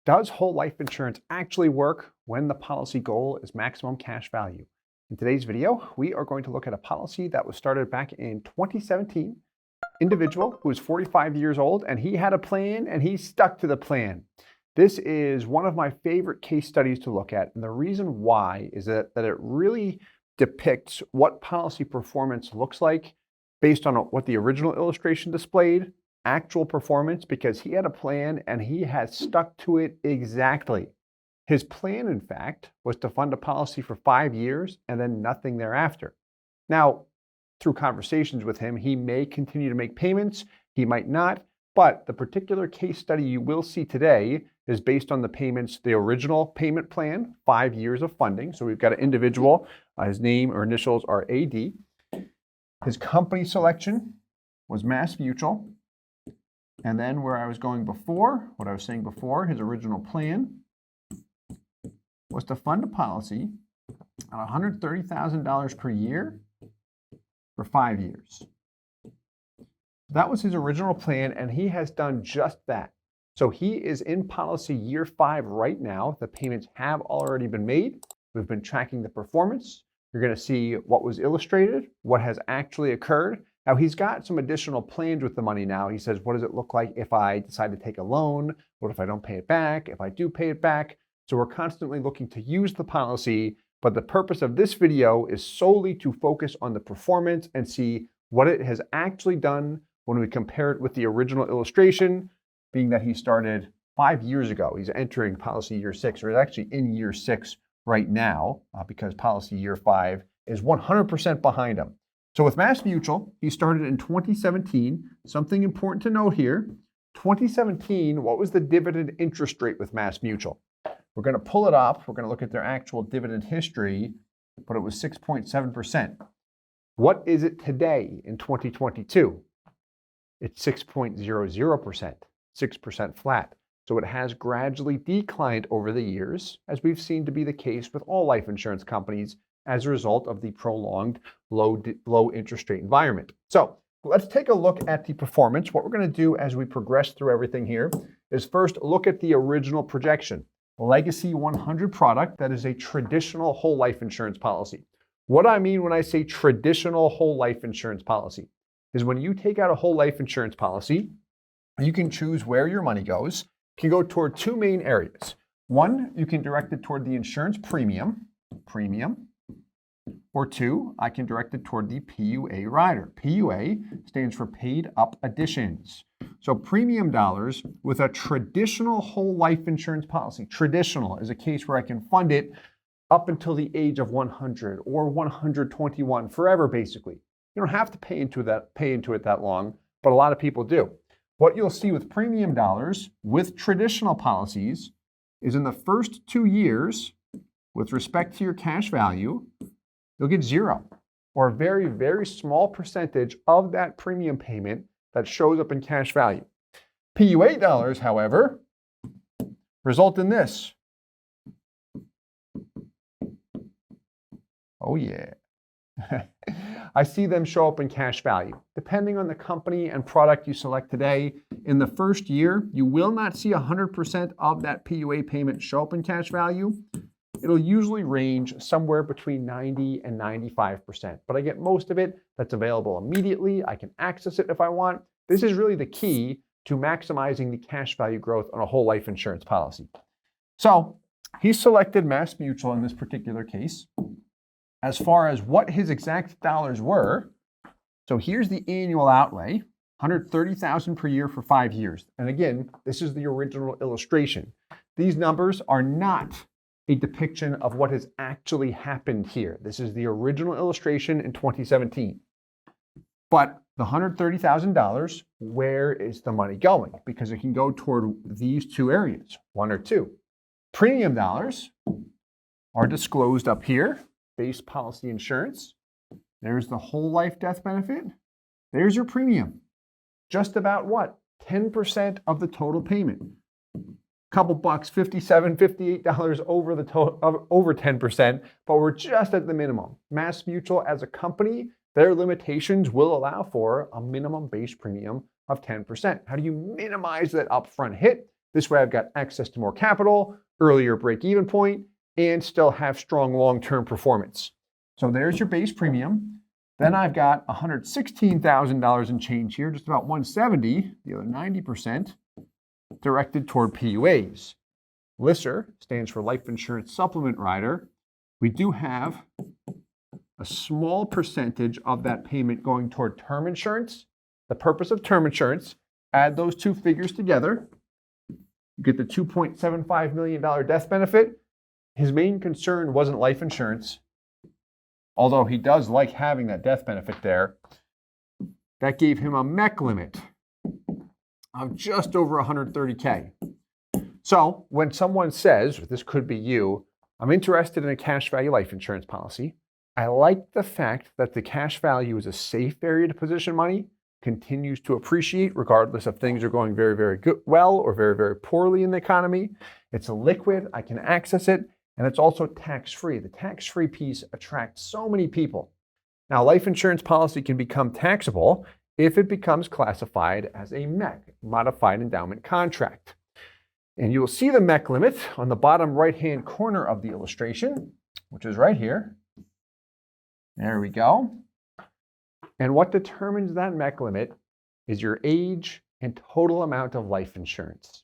Does whole life insurance actually work when the policy goal is maximum cash value? In today's video, we are going to look at a policy that was started back in 2017. Individual who is 45 years old, and he had a plan and he stuck to the plan. This is one of my favorite case studies to look at. And the reason why is that it really depicts what policy performance looks like based on what the original illustration displayed, actual performance, because he had a plan and he has stuck to it exactly. His plan, in fact, was to fund a policy for 5 years and then nothing thereafter. Now, through conversations with him, he may continue to make payments, he might not, but the particular case study you will see today is based on the payments, the original payment plan, 5 years of funding. So we've got an individual, his name or initials are AD. His company selection was Mass Mutual. And then where I was going before, what I was saying before, his original plan was to fund a policy at $130,000 per year for 5 years. That was his original plan, and he has done just that. So he is in policy year 5 right now. The payments have already been made. We've been tracking the performance. You're going to see what was illustrated, what has actually occurred. Now, he's got some additional plans with the money now. He says, what does it look like if I decide to take a loan? What if I don't pay it back? If I do pay it back? So we're constantly looking to use the policy, but the purpose of this video is solely to focus on the performance and see what it has actually done when we compare it with the original illustration, being that he started 5 years ago. He's entering policy year 6, or actually in year 6 right now, because policy year 5 is 100% behind him. So with Mass Mutual, he started in 2017. Something important to note here, 2017, what was the dividend interest rate with Mass Mutual? We're going to pull it up. We're going to look at their actual dividend history, but it was 6.7%. What is it today in 2022? It's 6.00%, 6% flat. So it has gradually declined over the years, as we've seen to be the case with all life insurance companies as a result of the prolonged low interest rate environment. So let's take a look at the performance. What we're going to do as we progress through everything here is first look at the original projection. Legacy 100 product, that is a traditional whole life insurance policy. What I mean when I say traditional whole life insurance policy is when you take out a whole life insurance policy, you can choose where your money goes. It can go toward two main areas. One, you can direct it toward the insurance premium, or two, I can direct it toward the PUA rider. PUA stands for paid up additions. So premium dollars with a traditional whole life insurance policy. Traditional is a case where I can fund it up until the age of 100 or 121, forever basically. You don't have to pay into it that long, but a lot of people do. What you'll see with premium dollars with traditional policies is in the first 2 years, with respect to your cash value, you'll get 0 or a very, very small percentage of that premium payment that shows up in cash value. PUA dollars, however, result in this. Oh yeah. I see them show up in cash value. Depending on the company and product you select today, in the first year, you will not see 100% of that PUA payment show up in cash value. It'll usually range somewhere between 90 and 95%, but I get most of it that's available immediately. I can access it if I want. This is really the key to maximizing the cash value growth on a whole life insurance policy. So he selected Mass Mutual in this particular case. As far as what his exact dollars were, so here's the annual outlay, $130,000 per year for 5 years. And again, this is the original illustration. These numbers are not a depiction of what has actually happened here. This is the original illustration in 2017. But the $130,000, where is the money going? Because it can go toward these two areas, one or two. Premium dollars are disclosed up here, base policy insurance. There's the whole life death benefit. There's your premium. Just about what? 10% of the total payment. Couple bucks, $57, $58 over the total, over 10%, but we're just at the minimum. Mass Mutual as a company, their limitations will allow for a minimum base premium of 10%. How do you minimize that upfront hit? This way I've got access to more capital, earlier break-even point, and still have strong long-term performance. So there's your base premium. Then I've got $116,000 in change here, just about 170, the other 90%, directed toward PUAs. LISR stands for Life Insurance Supplement Rider. We do have a small percentage of that payment going toward term insurance. The purpose of term insurance, add those two figures together, you get the $2.75 million death benefit. His main concern wasn't life insurance, although he does like having that death benefit there. That gave him a MEC limit of just over $130K. So when someone says, this could be you, I'm interested in a cash value life insurance policy, I like the fact that the cash value is a safe area to position money, continues to appreciate regardless if things are going very, very well or very, very poorly in the economy. It's liquid, I can access it, and it's also tax-free. The tax-free piece attracts so many people. Now, life insurance policy can become taxable if it becomes classified as a MEC, Modified Endowment Contract. And you will see the MEC limit on the bottom right-hand corner of the illustration, which is right here. There we go. And what determines that MEC limit is your age and total amount of life insurance.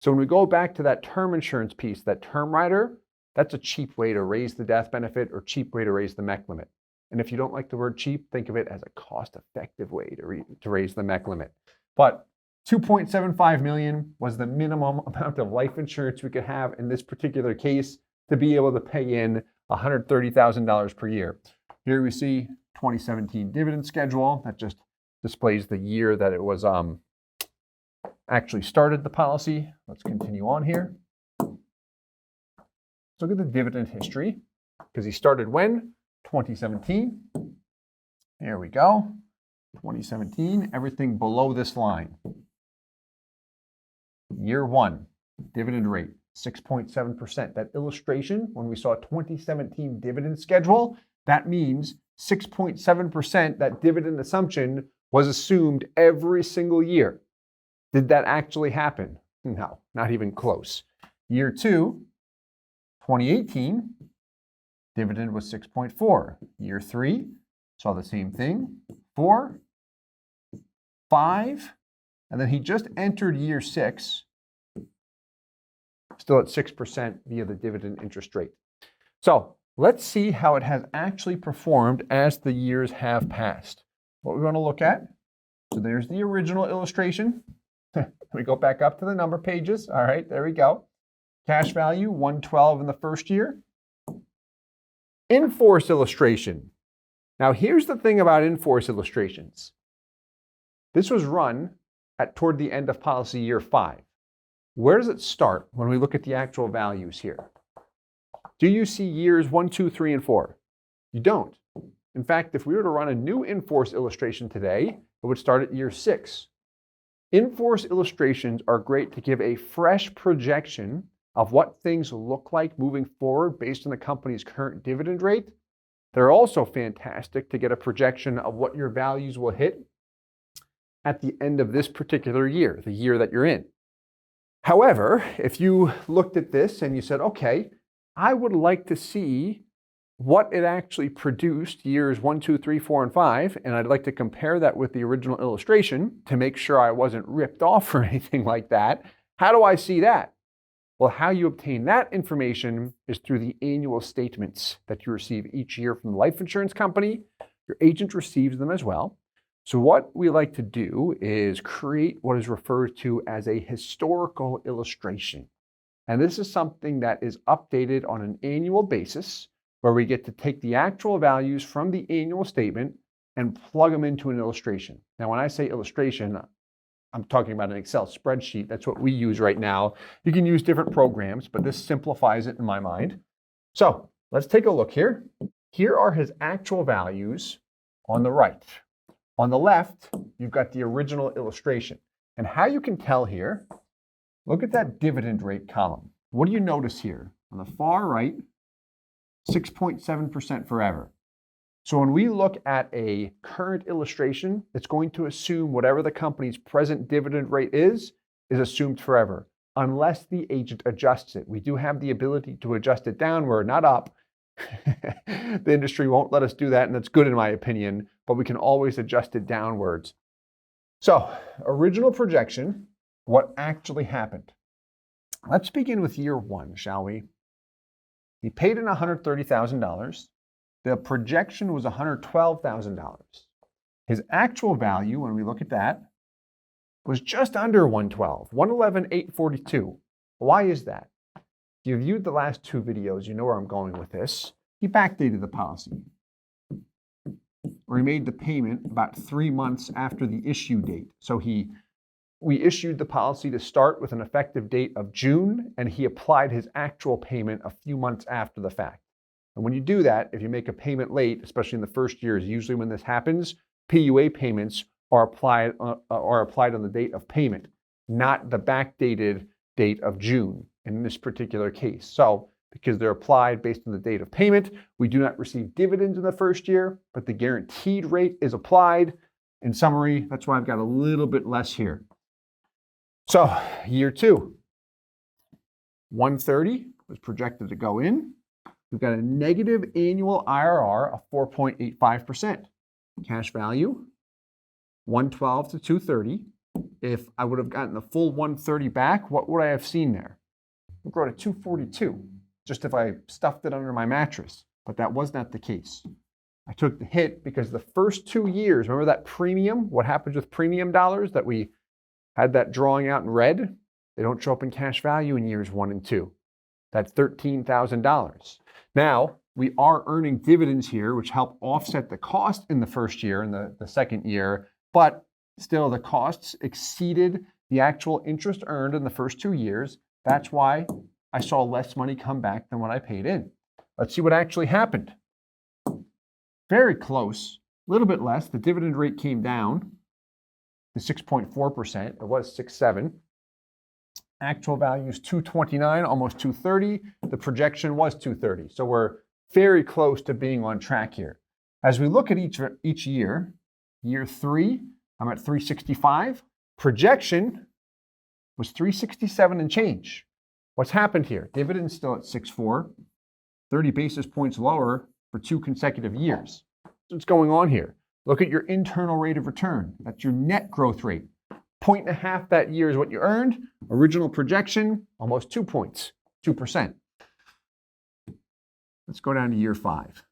So when we go back to that term insurance piece, that term rider, that's a cheap way to raise the death benefit or cheap way to raise the MEC limit. And if you don't like the word cheap, think of it as a cost-effective way to raise the MEC limit. But $2.75 million was the minimum amount of life insurance we could have in this particular case to be able to pay in $130,000 per year. Here we see 2017 dividend schedule. That just displays the year that it was actually started the policy. Let's continue on here. Let's look at the dividend history, because he started when? 2017. There we go. 2017, everything below this line. Year one, dividend rate, 6.7%. That illustration, when we saw 2017 dividend schedule, that means 6.7%, that dividend assumption was assumed every single year. Did that actually happen? No, not even close. Year two, 2018, dividend was 6.4. Year three, saw the same thing, 4, 5, and then he just entered year 6, still at 6% via the dividend interest rate. So let's see how it has actually performed as the years have passed. What we're going to look at, so there's the original illustration. We go back up to the number pages. All right, there we go. Cash value, 112 in the first year. In-force illustration. Now here's the thing about in-force illustrations. This was run toward the end of policy year 5. Where does it start when we look at the actual values here? Do you see years 1, 2, 3, and 4? You don't. In fact, if we were to run a new in-force illustration today, it would start at year 6. In-force illustrations are great to give a fresh projection of what things look like moving forward based on the company's current dividend rate. They're also fantastic to get a projection of what your values will hit at the end of this particular year, the year that you're in. However, if you looked at this and you said, okay, I would like to see what it actually produced years 1, 2, 3, 4, and 5, and I'd like to compare that with the original illustration to make sure I wasn't ripped off or anything like that. How do I see that? Well, how you obtain that information is through the annual statements that you receive each year from the life insurance company. Your agent receives them as well. So what we like to do is create what is referred to as a historical illustration. And this is something that is updated on an annual basis, where we get to take the actual values from the annual statement and plug them into an illustration. Now, when I say illustration, I'm talking about an Excel spreadsheet. That's what we use right now. You can use different programs, but this simplifies it in my mind. So let's take a look here. Here are his actual values on the right. On the left, you've got the original illustration. And how you can tell here, look at that dividend rate column. What do you notice here? On the far right, 6.7% forever. So when we look at a current illustration, it's going to assume whatever the company's present dividend rate is assumed forever. unless the agent adjusts it. We do have the ability to adjust it downward, not up. The industry won't let us do that, and that's good in my opinion, but we can always adjust it downwards. So, original projection, what actually happened? Let's begin with year one, shall we? He paid in $130,000. The projection was $112,000. His actual value, when we look at that, was just under 112, 111,842. Why is that? If you viewed the last two videos, you know where I'm going with this. He backdated the policy, or he made the payment about 3 months after the issue date. So we issued the policy to start with an effective date of June, and he applied his actual payment a few months after the fact. And when you do that, if you make a payment late, especially in the first year, is usually when this happens, PUA payments are applied on the date of payment, not the backdated date of June in this particular case. So, because they're applied based on the date of payment, we do not receive dividends in the first year, but the guaranteed rate is applied. In summary, that's why I've got a little bit less here. So, year two, 130 was projected to go in. We've got a negative annual IRR of 4.85%. Cash value, 112 to 230. If I would have gotten the full 130 back, what would I have seen there? It would grow to 242, just if I stuffed it under my mattress. But that was not the case. I took the hit because the first 2 years, remember that premium? What happens with premium dollars that we had that drawing out in red? They don't show up in cash value in years 1 and 2. That's $13,000. Now, we are earning dividends here, which help offset the cost in the first year and the second year, but still the costs exceeded the actual interest earned in the first 2 years. That's why I saw less money come back than what I paid in. Let's see what actually happened. Very close, a little bit less. The dividend rate came down to 6.4%. It was 6.7. Actual value is 229, almost 230. The projection was 230. So we're very close to being on track here. As we look at each year, year 3, I'm at 365. Projection was 367 and change. What's happened here? Dividend's still at 6.4, 30 basis points lower for 2 consecutive years. What's going on here? Look at your internal rate of return. That's your net growth rate. 1.5 that year is what you earned. Original projection, almost 2 points, 2%. Let's go down to year 5.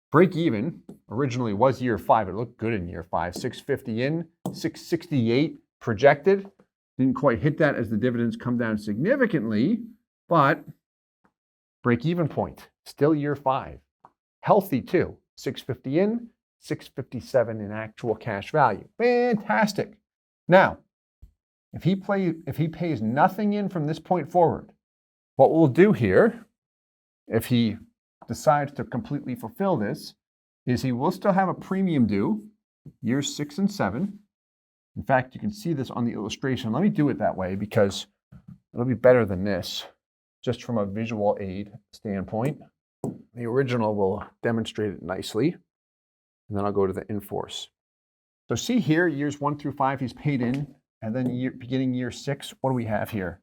Break even originally was year 5. It looked good in year 5. 650 in, 668 projected. Didn't quite hit that as the dividends come down significantly, but break even point, still year 5. Healthy too. 650 in, 657 in actual cash value. Fantastic. Now, if he pays nothing in from this point forward, what we'll do here, if he decides to completely fulfill this, is he will still have a premium due, years 6 and 7. In fact, you can see this on the illustration. Let me do it that way because it'll be better than this, just from a visual aid standpoint. The original will demonstrate it nicely, and then I'll go to the in-force. So see here, years 1 through 5, he's paid in, and then beginning year 6, what do we have here?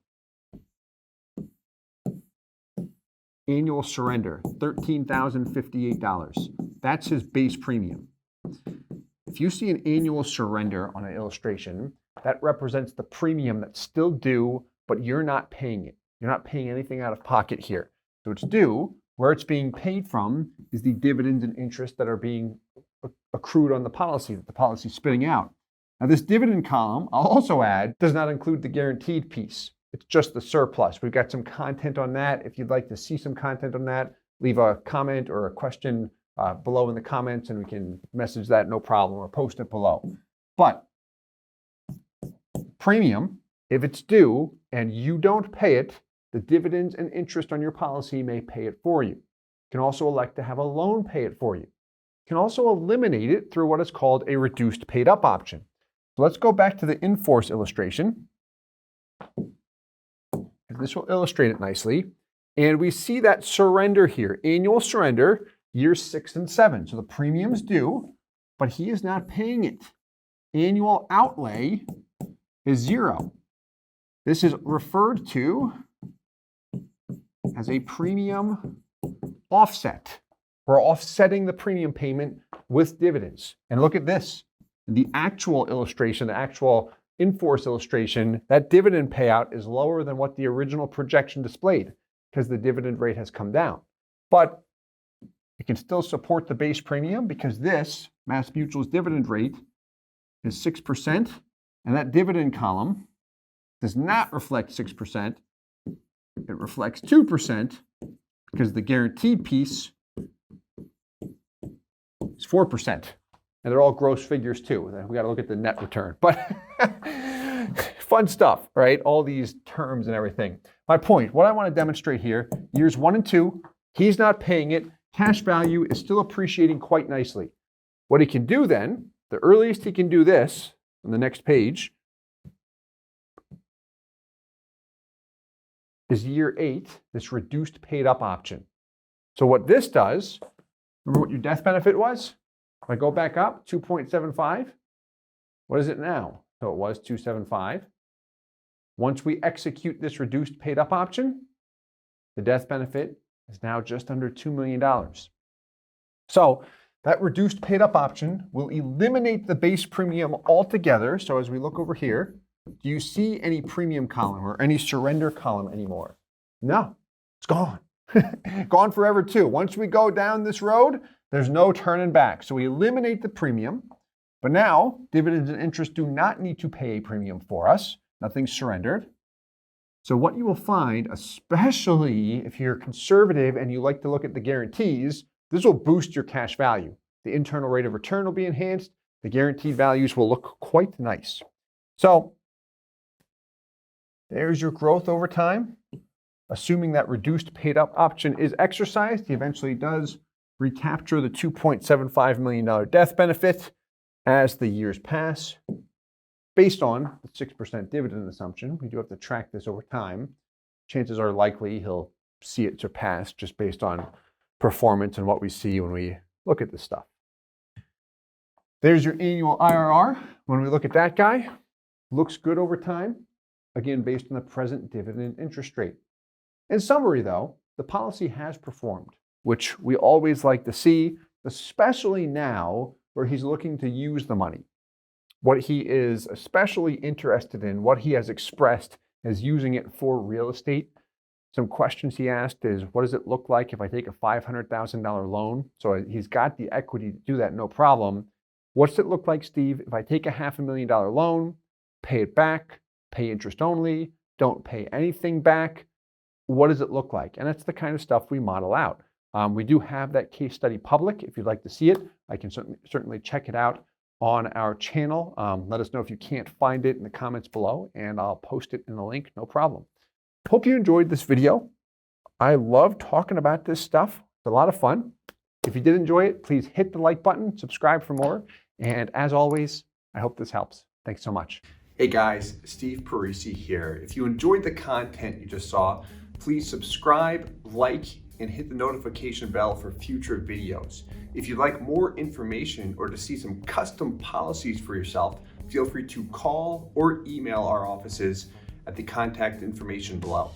Annual surrender, $13,058. That's his base premium. If you see an annual surrender on an illustration, that represents the premium that's still due, but you're not paying it. You're not paying anything out of pocket here. So it's due. Where it's being paid from is the dividends and interest that are being accrued on the policy that the policy is spitting out. Now this dividend column, I'll also add, does not include the guaranteed piece. It's just the surplus. We've got some content on that. If you'd like to see some content on that, leave a comment or a question below in the comments and we can message that, no problem, or post it below. But premium, if it's due and you don't pay it, the dividends and interest on your policy may pay it for you. You can also elect to have a loan pay it for you. You can also eliminate it through what is called a reduced paid up option. So let's go back to the in-force illustration. This will illustrate it nicely. And we see that surrender here, annual surrender, years 6 and 7. So the premium's due, but he is not paying it. annual outlay is 0. This is referred to as a premium offset. We're offsetting the premium payment with dividends. And look at this. The actual illustration, the actual in-force illustration, that dividend payout is lower than what the original projection displayed because the dividend rate has come down. But it can still support the base premium because this, MassMutual's dividend rate, is 6%, and that dividend column does not reflect 6%. It reflects 2% because the guaranteed piece is 4%. And they're all gross figures too. We got to look at the net return. But fun stuff, right? All these terms and everything. My point, what I want to demonstrate here, years 1 and 2, he's not paying it. Cash value is still appreciating quite nicely. What he can do then, the earliest he can do this on the next page is year 8, this reduced paid up option. So what this does, remember what your death benefit was? If I go back up, 2.75, what is it now? So it was 275. Once we execute this reduced paid up option, the death benefit is now just under $2 million. So that reduced paid up option will eliminate the base premium altogether. So as we look over here, do you see any premium column or any surrender column anymore? No, it's gone. Gone forever too. Once we go down this road, there's no turning back. So we eliminate the premium, but now dividends and interest do not need to pay a premium for us. Nothing's surrendered. So what you will find, especially if you're conservative and you like to look at the guarantees, this will boost your cash value. The internal rate of return will be enhanced. The guaranteed values will look quite nice. So there's your growth over time. Assuming that reduced paid up option is exercised, he eventually does recapture the $2.75 million death benefit as the years pass. Based on the 6% dividend assumption, we do have to track this over time. Chances are likely he'll see it surpassed just based on performance and what we see when we look at this stuff. There's your annual IRR. When we look at that guy, looks good over time, again, based on the present dividend interest rate. In summary, though, the policy has performed, which we always like to see, especially now where he's looking to use the money. What he is especially interested in, what he has expressed as using it for real estate. Some questions he asked is, what does it look like if I take a $500,000 loan? So he's got the equity to do that, no problem. What's it look like, Steve, if I take a $500,000 loan, pay it back, pay interest only, don't pay anything back? What does it look like? And that's the kind of stuff we model out. We do have that case study public. If you'd like to see it, I can certainly check it out on our channel. Let us know if you can't find it in the comments below, and I'll post it in the link, no problem. Hope you enjoyed this video. I love talking about this stuff. It's a lot of fun. If you did enjoy it, please hit the like button, subscribe for more, and as always, I hope this helps. Thanks so much. Hey guys, Steve Parisi here. If you enjoyed the content you just saw, please subscribe, like, and hit the notification bell for future videos. If you'd like more information or to see some custom policies for yourself, feel free to call or email our offices at the contact information below.